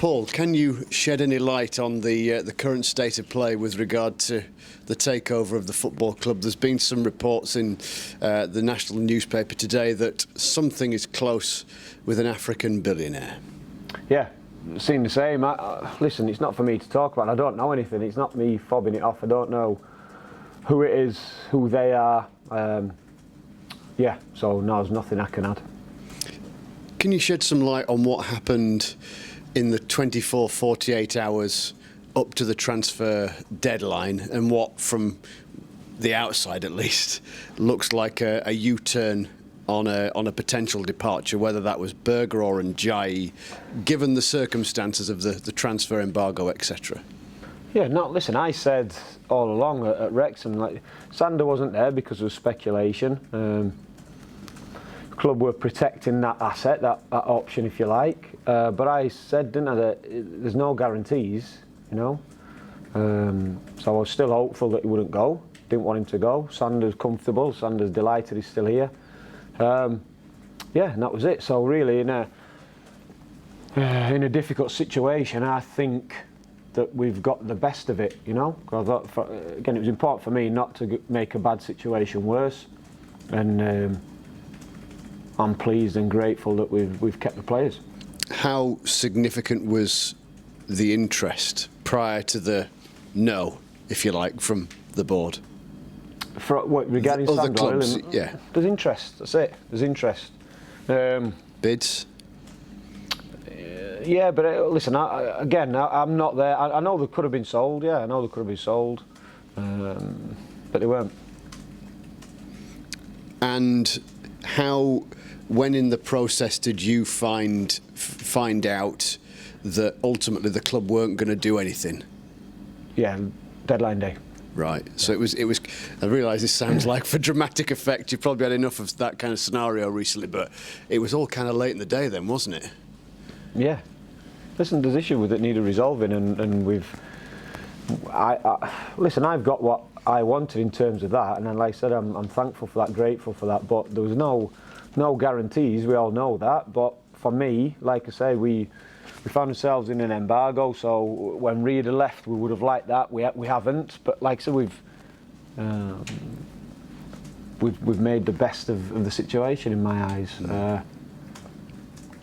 Paul, can you shed any light on the current state of play with regard to the takeover of the football club? There's been some reports in the national newspaper today that something is close with an African billionaire. Yeah, seen the same. Listen, it's not for me to talk about. I don't know anything. It's not me fobbing it off. I don't know who it is, who they are. Yeah, so no, there's nothing I can add. Can you shed some light on what happened in the 24, 48 hours up to the transfer deadline, and what, from the outside at least, looks like a U-turn on a potential departure, whether that was Berger or Njayi, given the circumstances of the transfer embargo, etc.? Yeah, no, listen, I said all along at Wrexham, like, Sander wasn't there because of speculation. Club were protecting that asset, that option, if you like. But I said, didn't I, that there's no guarantees, you know. So I was still hopeful that he wouldn't go. Didn't want him to go. Sander's comfortable. Sander's delighted he's still here. Yeah, and that was it. So really, in a difficult situation, I think that we've got the best of it, you know. I thought, again, it was important for me not to make a bad situation worse, and I'm pleased and grateful that we've kept the players. How significant was the interest prior to the no, if you like, from the board? For what, regarding other Sander, clubs, yeah. There's interest. That's it. There's interest. Bids. Yeah, but listen. I'm not there. I know they could have been sold. Yeah, I know they could have been sold, but they weren't. And how, when in the process, did you find out that ultimately the club weren't going to do anything? Yeah, deadline day. Right. So it was. I realise this sounds like, for dramatic effect, you've probably had enough of that kind of scenario recently, but it was all kind of late in the day then, wasn't it? Yeah. Listen, there's issues that need resolving, and listen, I've got what I wanted in terms of that, and then, like I said, I'm thankful for that, grateful for that. But there was no guarantees. We all know that. But for me, like I say, we found ourselves in an embargo. So when Reed left, we would have liked that. We haven't. But like I said, we've made the best of the situation in my eyes.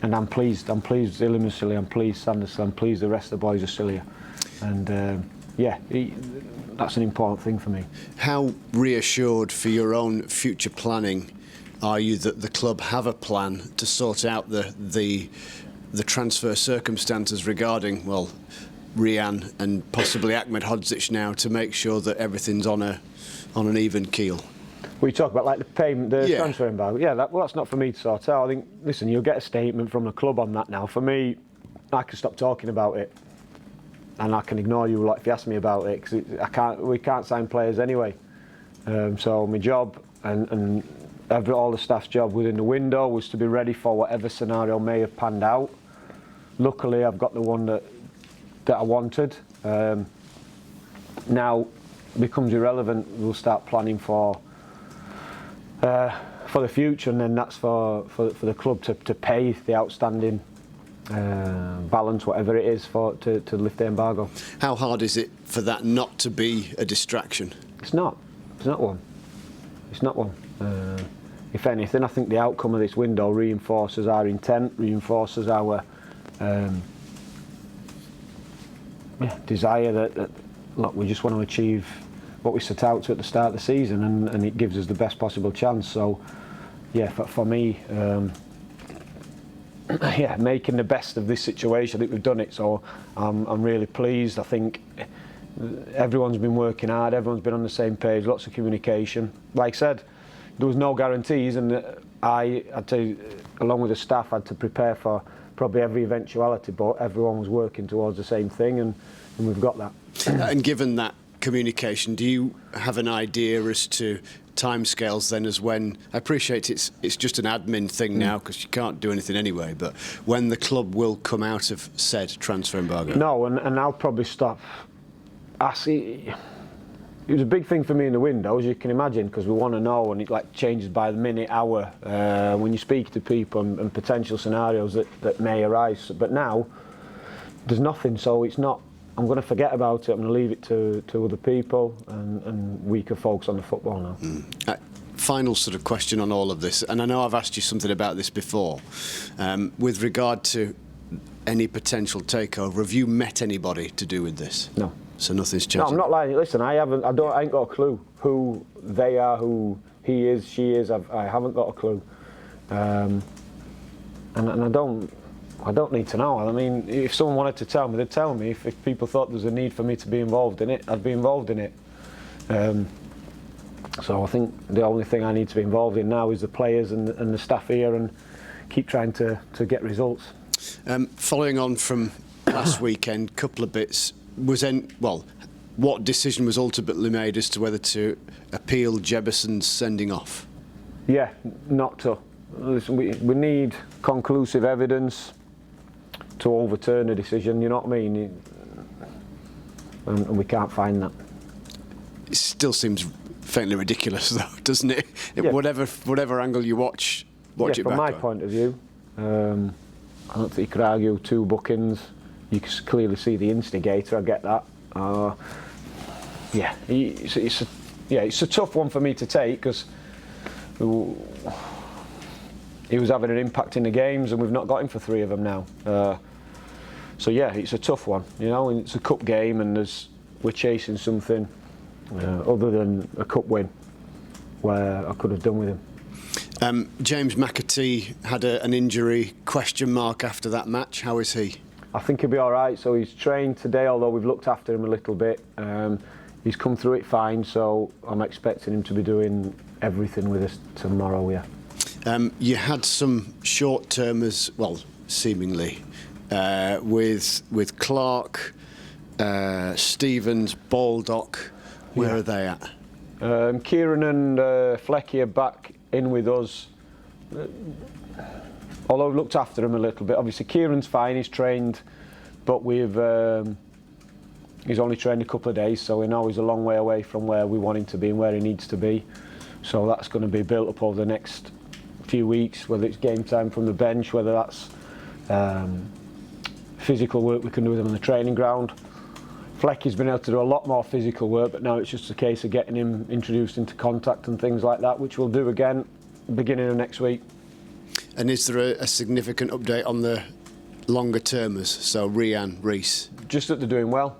And I'm pleased. I'm pleased, Illimusili. I'm pleased, Sanderson. I'm pleased the rest of the boys are still here. And yeah, that's an important thing for me. How reassured for your own future planning are you that the club have a plan to sort out the transfer circumstances regarding, well, Rian and possibly Ahmed Hodzic now, to make sure that everything's on an even keel? We talk about like the payment, the transfer embargo. Yeah, that's not for me to sort out. I think, listen, you'll get a statement from the club on that now. For me, I can stop talking about it, and I can ignore you, like, if you ask me about it, because we can't sign players anyway. So my job and all the staff's job within the window was to be ready for whatever scenario may have panned out. Luckily, I've got the one that I wanted. Now it becomes irrelevant. We'll start planning for the future, and then that's for the club to pay the outstanding balance, whatever it is, to lift the embargo. How hard is it for that not to be a distraction? It's not. It's not one. It's not one. If anything, I think the outcome of this window reinforces our intent, reinforces our desire that look, we just want to achieve what we set out to at the start of the season, and it gives us the best possible chance. So, yeah, for me, yeah, making the best of this situation, I think we've done it. So I'm really pleased. I think everyone's been working hard. Everyone's been on the same page. Lots of communication. Like I said, there was no guarantees, and I had to, along with the staff, had to prepare for probably every eventuality. But everyone was working towards the same thing, and we've got that. And given that communication, do you have an idea as to timescales then, as when, I appreciate it's just an admin thing now because you can't do anything anyway, but when the club will come out of said transfer embargo? No, and I'll probably stop. I see. It was a big thing for me in the window, as you can imagine, because we want to know, and it like changes by the minute, hour, when you speak to people and potential scenarios that may arise. But now there's nothing, so it's not. I'm going to forget about it. I'm going to leave it to other people, and we can focus on the football now. Final sort of question on all of this, and I know I've asked you something about this before, with regard to any potential takeover. Have you met anybody to do with this? No. So nothing's changed? No, I'm not lying. Listen, I ain't got a clue who they are, who he is, she is. I haven't got a clue, and I don't need to know. I mean, if someone wanted to tell me, they'd tell me. If people thought there was a need for me to be involved in it, I'd be involved in it. So I think the only thing I need to be involved in now is the players and the staff here, and keep trying to get results. Following on from last weekend, couple of bits. What decision was ultimately made as to whether to appeal Jebuson's sending off? Yeah, not to. Listen, we need conclusive evidence to overturn a decision, you know what I mean? And we can't find that. It still seems faintly ridiculous, though, doesn't it? Yeah. Whatever angle you watch it back from my on. point of view, I don't think you could argue 2 bookings. You can clearly see the instigator. I get that. It's a tough one for me to take, because he was having an impact in the games, and we've not got him for 3 of them now. So yeah, it's a tough one, you know. And it's a cup game, and we're chasing something other than a cup win, where I could have done with him. James McAtee had an injury question mark after that match. How is he? I think he'll be all right. So he's trained today, although we've looked after him a little bit. He's come through it fine, so I'm expecting him to be doing everything with us tomorrow. Yeah. You had some short-termers, well, seemingly, with Clark, Stevens, Baldock. Where are they at? Kieran and Flecky are back in with us. Although we've looked after him a little bit. Obviously, Kieran's fine, he's trained, but he's only trained a couple of days, so we know he's a long way away from where we want him to be and where he needs to be. So that's going to be built up over the next few weeks, whether it's game time from the bench, whether that's physical work we can do with him on the training ground. Flecky's been able to do a lot more physical work, but now it's just a case of getting him introduced into contact and things like that, which we'll do again beginning of next week. And is there a significant update on the longer termers, so Rian, Reese? Just that they're doing well.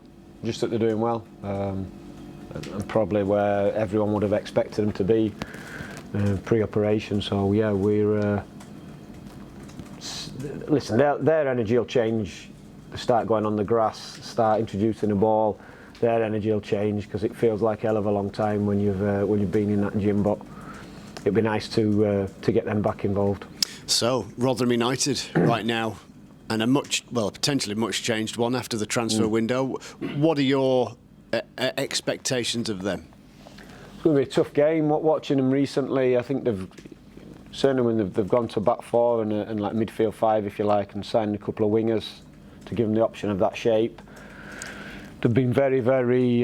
And probably where everyone would have expected them to be pre-operation. So yeah, we're listen. Their energy will change. They start going on the grass, start introducing the ball. Their energy will change, because it feels like a hell of a long time when you've been in that gym. But it'd be nice to get them back involved. So Rotherham United right now, and a potentially much changed one after the transfer window. What are your expectations of them? It's going to be a tough game. Watching them recently, I think certainly when they've gone to back 4 and like midfield 5, if you like, and signed a couple of wingers to give them the option of that shape. They've been very, very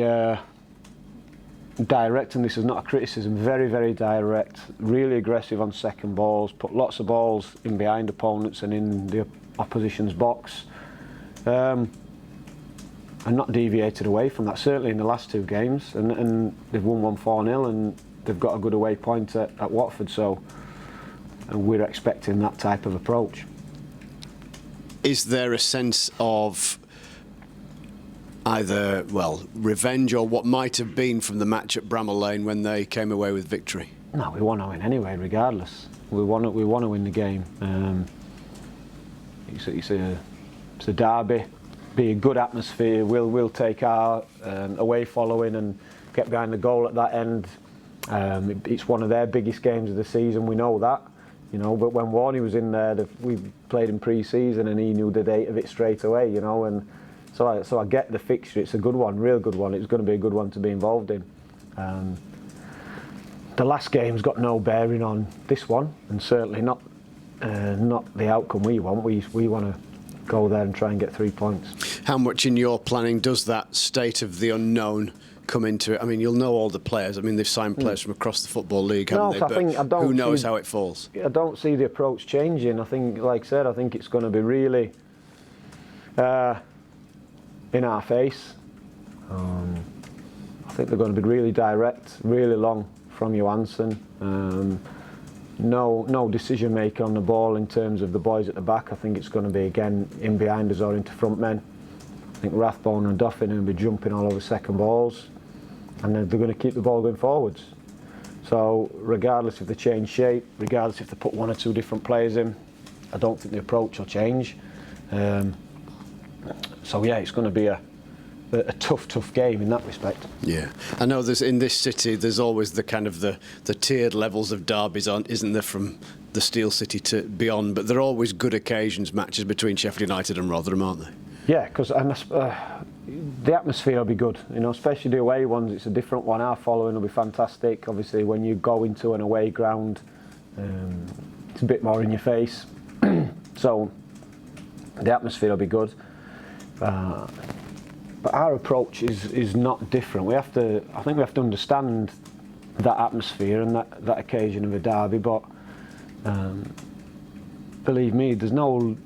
direct, and this is not a criticism, very, very direct, really aggressive on second balls, put lots of balls in behind opponents and in the opposition's box, and not deviated away from that, certainly in the last 2 games, and they've won 1-4-0, and they've got a good away point at Watford, so we're expecting that type of approach. Is there a sense of either, revenge or what might have been from the match at Bramall Lane when they came away with victory? No, we want to win anyway, regardless. We want to win the game. It's a derby. Be a good atmosphere. We'll take our away following and get behind the goal at that end. It's one of their biggest games of the season. We know that, you know. But when Warney was in there, we played in pre-season, and he knew the date of it straight away, you know. And so I get the fixture. It's a good one, real good one. It's going to be a good one to be involved in. The last game's got no bearing on this one, and certainly not the outcome we want. We want to go there and try and get 3 points. How much in your planning does that state of the unknown come into it? I mean, you'll know all the players. I mean, they've signed players from across the Football League, haven't they? But who knows how it falls? I don't see the approach changing. I think, like I said, I think it's going to be really in our face. I think they're going to be really direct, really long from Johansson. No decision maker on the ball in terms of the boys at the back. I think it's going to be again in behind us or into front men. I think Rathbone and Duffin will be jumping all over second balls, and then they're going to keep the ball going forwards. So regardless if they change shape, regardless if they put one or two different players in, I don't think the approach will change. So yeah, it's going to be a tough game in that respect. Yeah, I know there's in this city there's always the kind of the tiered levels of derbies on, isn't there, from the Steel City to beyond, but there are always good occasions, matches between Sheffield United and Rotherham, aren't they? Yeah, because the atmosphere will be good, you know, especially the away ones. It's a different one. Our following will be fantastic. Obviously, when you go into an away ground, it's a bit more in your face. So the atmosphere will be good. But our approach is not different. I think we have to understand that atmosphere and that occasion of a derby. But believe me, there's no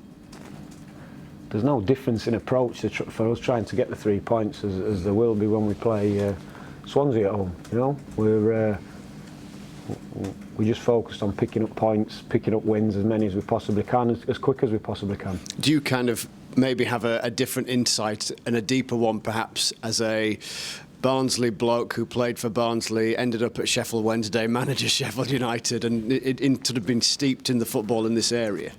difference in approach for us trying to get the 3 points as there will be when we play Swansea at home. You know, we're just focused on picking up points, picking up wins, as many as we possibly can, as quick as we possibly can. Do you kind of maybe have a different insight and a deeper one, perhaps, as a Barnsley bloke who played for Barnsley, ended up at Sheffield Wednesday, manager Sheffield United, and it sort of been steeped in the football in this area?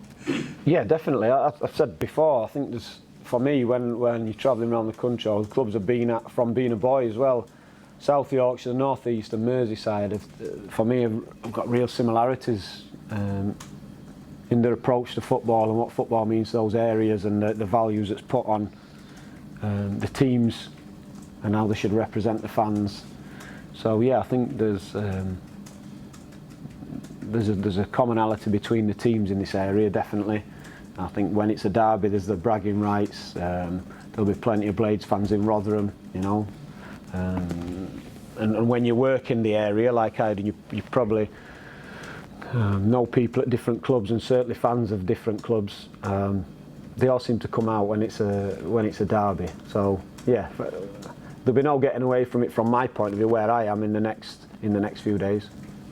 Yeah, definitely. I've said before, I think there's, for me, when you're travelling around the country, or the clubs I've been at from being a boy as well, South Yorkshire, North East and Merseyside, for me, have got real similarities in their approach to football and what football means to those areas, and the values that's put on the teams and how they should represent the fans. So yeah, I think there's a commonality between the teams in this area, definitely. I think when it's a derby, there's the bragging rights. There'll be plenty of Blades fans in Rotherham, you know. And when you work in the area like I do, you probably know people at different clubs, and certainly fans of different clubs. They all seem to come out when it's a derby. So yeah, there'll be no getting away from it from my point of view where I am in the next few days.